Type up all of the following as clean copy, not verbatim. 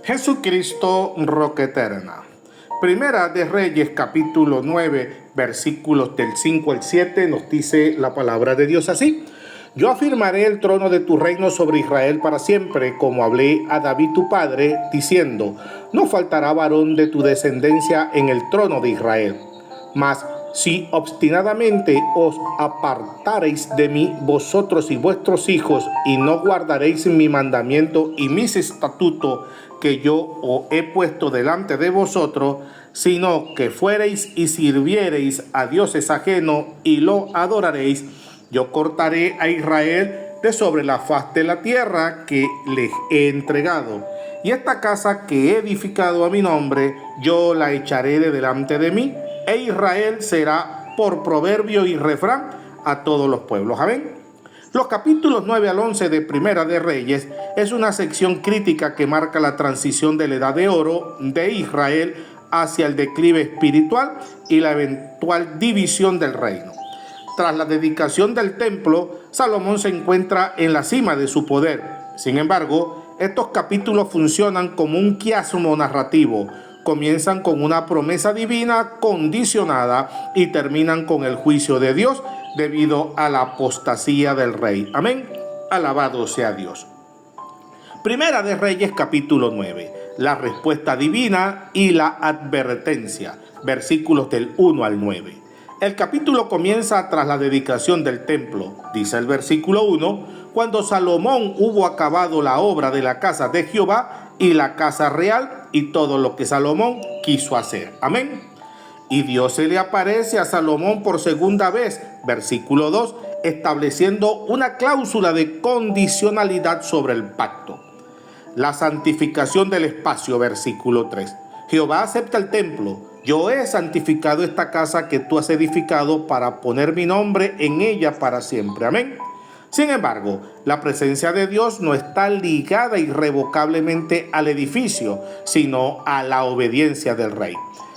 Jesucristo, roca eterna. Primera de Reyes, capítulo 9, versículos del 5 al 7, nos dice la palabra de Dios así: Yo afirmaré el trono de tu reino sobre Israel para siempre, como hablé a David tu padre, diciendo: No faltará varón de tu descendencia en el trono de Israel. Mas si obstinadamente os apartareis de mí, vosotros y vuestros hijos, y no guardaréis mi mandamiento y mis estatutos que yo os he puesto delante de vosotros, sino que fuereis y sirviereis a dioses ajenos y lo adoraréis, yo cortaré a Israel de sobre la faz de la tierra que les he entregado. Y esta casa que he edificado a mi nombre, yo la echaré de delante de mí, e Israel será por proverbio y refrán a todos los pueblos. Amén. Los capítulos 9 al 11 de Primera de Reyes es una sección crítica que marca la transición de la Edad de Oro de Israel hacia el declive espiritual y la eventual división del reino. Tras la dedicación del templo, Salomón se encuentra en la cima de su poder. Sin embargo, estos capítulos funcionan como un quiasmo narrativo. Comienzan con una promesa divina condicionada y terminan con el juicio de Dios debido a la apostasía del rey. Amén. Alabado sea Dios. Primera de Reyes, capítulo 9. La respuesta divina y la advertencia. Versículos del 1 al 9. El capítulo comienza tras la dedicación del templo. Dice el versículo 1: Cuando Salomón hubo acabado la obra de la casa de Jehová y la casa real y todo lo que Salomón quiso hacer. Amén. Y Dios se le aparece a Salomón por segunda vez, versículo 2, estableciendo una cláusula de condicionalidad sobre el pacto. La santificación del espacio, versículo 3. Jehová acepta el templo. Yo he santificado esta casa que tú has edificado para poner mi nombre en ella para siempre. Amén. Sin embargo, la presencia de Dios no está ligada irrevocablemente al edificio, sino a la obediencia del rey.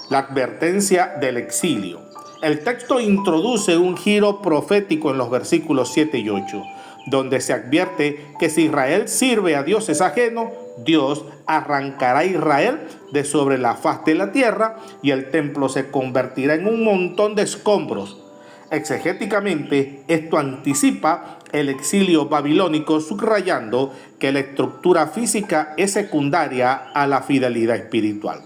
La advertencia del exilio. El texto introduce un giro profético en los versículos 7 y 8, donde se advierte que si Israel sirve a dioses ajenos, Dios arrancará a Israel de sobre la faz de la tierra y el templo se convertirá en un montón de escombros. Exegéticamente, esto anticipa el exilio babilónico, subrayando que la estructura física es secundaria a la fidelidad espiritual.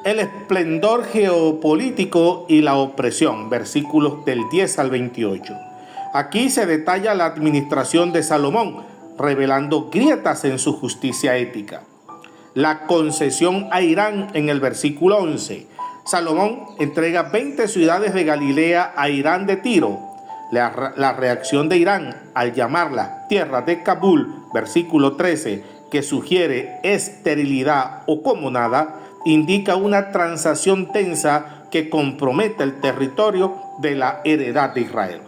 El esplendor geopolítico y la opresión, versículos del 10 al 28. Aquí se detalla la administración de Salomón, revelando grietas en su justicia ética. La concesión a Irán en el versículo 11. Salomón entrega 20 ciudades de Galilea a Irán de Tiro. La reacción de Irán al llamarla tierra de Kabul, versículo 13, que sugiere esterilidad o como nada, indica una transacción tensa que compromete el territorio de la heredad de Israel.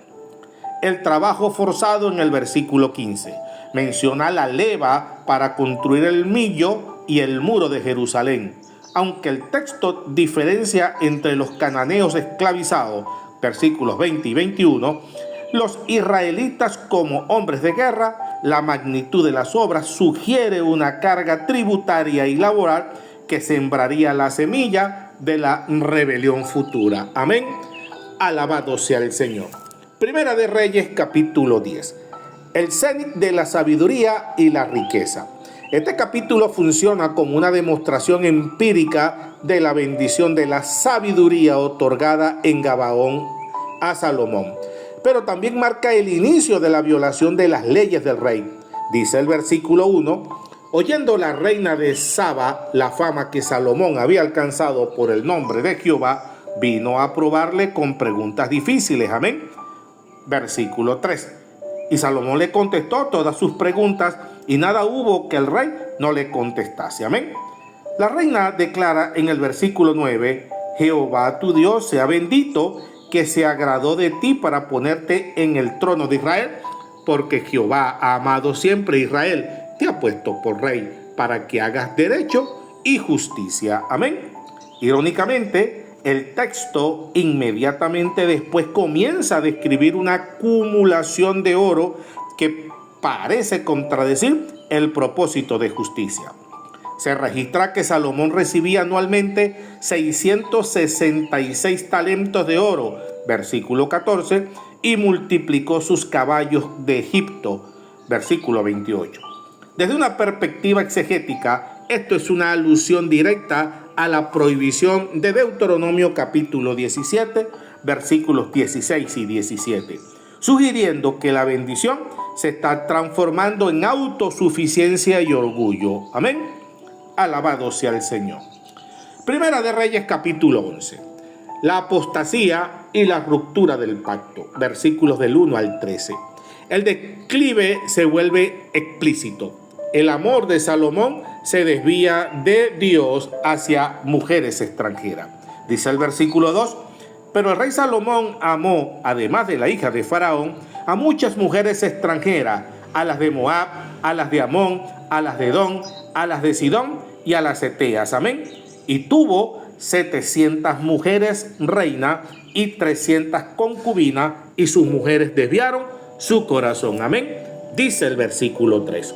El trabajo forzado en el versículo 15 menciona la leva para construir el millo y el muro de Jerusalén. Aunque el texto diferencia entre los cananeos esclavizados, versículos 20 y 21, los israelitas como hombres de guerra, la magnitud de las obras sugiere una carga tributaria y laboral que sembraría la semilla de la rebelión futura. Amén. Alabado sea el Señor. Primera de Reyes, capítulo 10. El cenit de la sabiduría y la riqueza. Este capítulo funciona como una demostración empírica de la bendición de la sabiduría otorgada en Gabaón a Salomón, pero también marca el inicio de la violación de las leyes del rey. Dice el versículo 1: Oyendo la reina de Saba la fama que Salomón había alcanzado por el nombre de Jehová, vino a probarle con preguntas difíciles. Amén. Versículo 3. Y Salomón le contestó todas sus preguntas y nada hubo que el rey no le contestase. Amén. La reina declara en el versículo 9: Jehová tu Dios sea bendito, que se agradó de ti para ponerte en el trono de Israel, porque Jehová ha amado siempre a Israel, te ha puesto por rey para que hagas derecho y justicia. Amén. Irónicamente, el texto inmediatamente después comienza a describir una acumulación de oro que parece contradecir el propósito de justicia. Se registra que Salomón recibía anualmente 666 talentos de oro, versículo 14, y multiplicó sus caballos de Egipto, versículo 28. Desde una perspectiva exegética, esto es una alusión directa a la prohibición de Deuteronomio capítulo 17, versículos 16 y 17, sugiriendo que la bendición se está transformando en autosuficiencia y orgullo. Amén. Alabado sea el Señor. Primera de Reyes capítulo 11. La apostasía y la ruptura del pacto. Versículos del 1 al 13. El declive se vuelve explícito. El amor de Salomón se desvía de Dios hacia mujeres extranjeras. Dice el versículo 2. Pero el rey Salomón amó, además de la hija de Faraón, a muchas mujeres extranjeras, a las de Moab, a las de Amón, a las de Edom, a las de Sidón y a las Eteas. Amén. Y tuvo 700 mujeres reinas y 300 concubinas, y sus mujeres desviaron su corazón. Amén. Dice el versículo 3.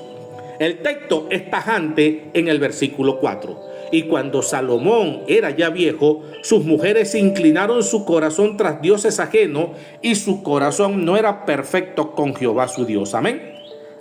El texto es tajante en el versículo 4. Y cuando Salomón era ya viejo, sus mujeres inclinaron su corazón tras dioses ajenos, y su corazón no era perfecto con Jehová su Dios. Amén.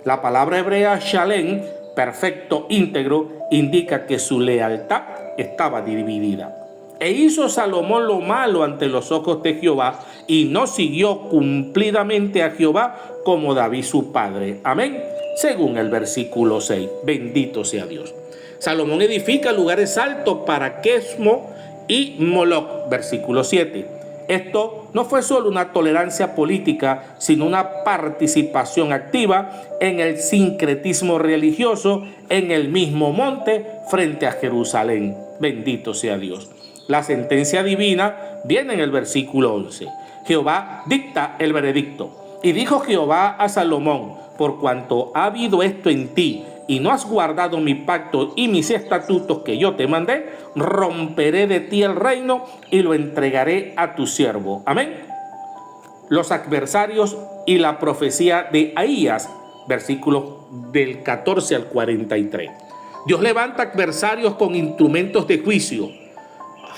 La palabra hebrea shalem, perfecto, íntegro, indica que su lealtad estaba dividida. E hizo Salomón lo malo ante los ojos de Jehová, y no siguió cumplidamente a Jehová como David su padre. Amén. Según el versículo 6. Bendito sea Dios. Salomón edifica lugares altos para Quesmo y Moloc. Versículo 7. Esto no fue solo una tolerancia política, sino una participación activa en el sincretismo religioso en el mismo monte frente a Jerusalén. Bendito sea Dios. La sentencia divina viene en el versículo 11. Jehová dicta el veredicto. Y dijo Jehová a Salomón: por cuanto ha habido esto en ti, y no has guardado mi pacto y mis estatutos que yo te mandé, romperé de ti el reino y lo entregaré a tu siervo. Amén. Los adversarios y la profecía de Ahías, versículos del 14 al 43. Dios levanta adversarios con instrumentos de juicio.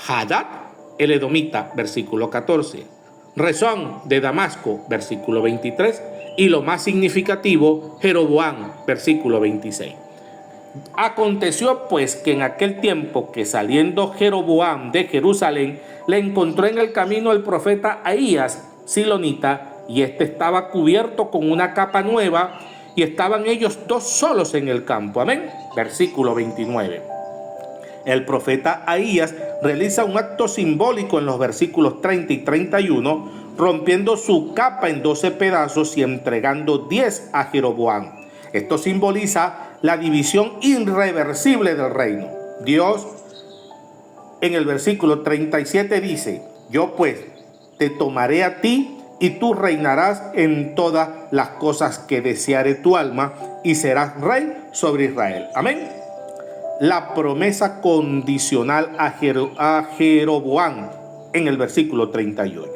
Hadad, el edomita, versículo 14. Rezón de Damasco, versículo 23. Y lo más significativo, Jeroboam, versículo 26. Aconteció pues que en aquel tiempo que saliendo Jeroboam de Jerusalén, le encontró en el camino el profeta Ahías, silonita, y éste estaba cubierto con una capa nueva, y estaban ellos dos solos en el campo. Amén. Versículo 29. El profeta Ahías realiza un acto simbólico en los versículos 30 y 31, rompiendo su capa en 12 pedazos y entregando 10 a Jeroboam. Esto simboliza la división irreversible del reino. Dios en el versículo 37 dice: yo pues te tomaré a ti, y tú reinarás en todas las cosas que deseare tu alma, y serás rey sobre Israel. Amén. La promesa condicional a Jeroboam en el versículo 38.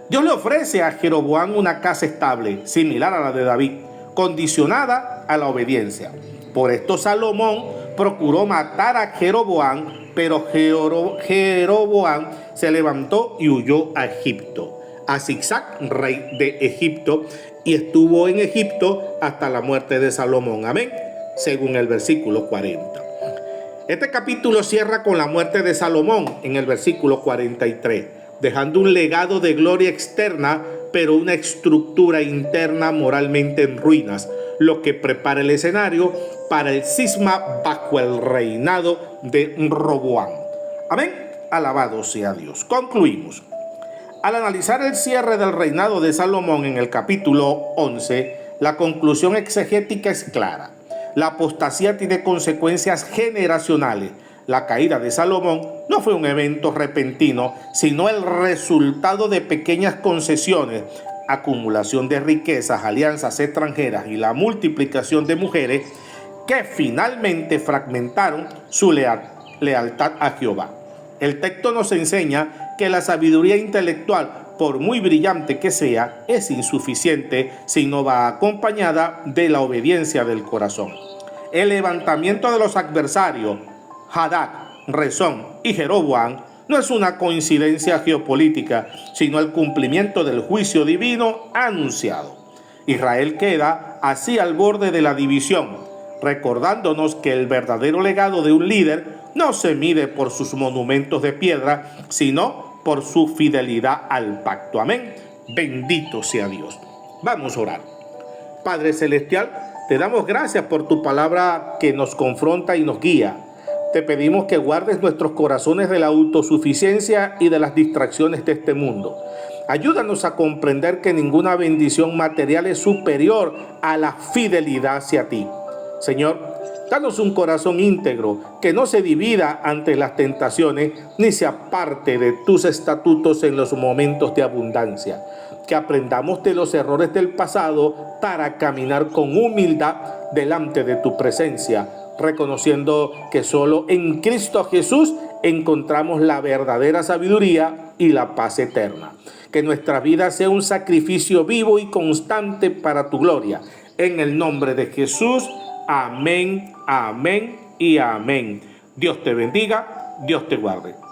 Dios le ofrece a Jeroboam una casa estable, similar a la de David, condicionada a la obediencia. Por esto Salomón procuró matar a Jeroboam, pero Jeroboam se levantó y huyó a Egipto, a Sisac, rey de Egipto, y estuvo en Egipto hasta la muerte de Salomón. Amén. Según el versículo 40. Este capítulo cierra con la muerte de Salomón en el versículo 43. Dejando un legado de gloria externa, pero una estructura interna moralmente en ruinas, lo que prepara el escenario para el cisma bajo el reinado de Roboam. Amén. Alabado sea Dios. Concluimos. Al analizar el cierre del reinado de Salomón en el capítulo 11, la conclusión exegética es clara. La apostasía tiene consecuencias generacionales. La caída de Salomón no fue un evento repentino, sino el resultado de pequeñas concesiones, acumulación de riquezas, alianzas extranjeras y la multiplicación de mujeres que finalmente fragmentaron su lealtad a Jehová. El texto nos enseña que la sabiduría intelectual, por muy brillante que sea, es insuficiente si no va acompañada de la obediencia del corazón. el levantamiento de los adversarios, Hadad, Rezón y Jeroboam, no es una coincidencia geopolítica, sino el cumplimiento del juicio divino anunciado. Israel queda así al borde de la división, recordándonos que el verdadero legado de un líder no se mide por sus monumentos de piedra, sino por su fidelidad al pacto. Amén. Bendito sea Dios. Vamos a orar. Padre Celestial, te damos gracias por tu palabra que nos confronta y nos guía. Te pedimos que guardes nuestros corazones de la autosuficiencia y de las distracciones de este mundo. Ayúdanos a comprender que ninguna bendición material es superior a la fidelidad hacia ti. Señor, danos un corazón íntegro que no se divida ante las tentaciones ni se aparte de tus estatutos en los momentos de abundancia. Que aprendamos de los errores del pasado para caminar con humildad delante de tu presencia, reconociendo que solo en Cristo Jesús encontramos la verdadera sabiduría y la paz eterna. Que nuestra vida sea un sacrificio vivo y constante para tu gloria. En el nombre de Jesús, amén, amén y amén. Dios te bendiga, Dios te guarde.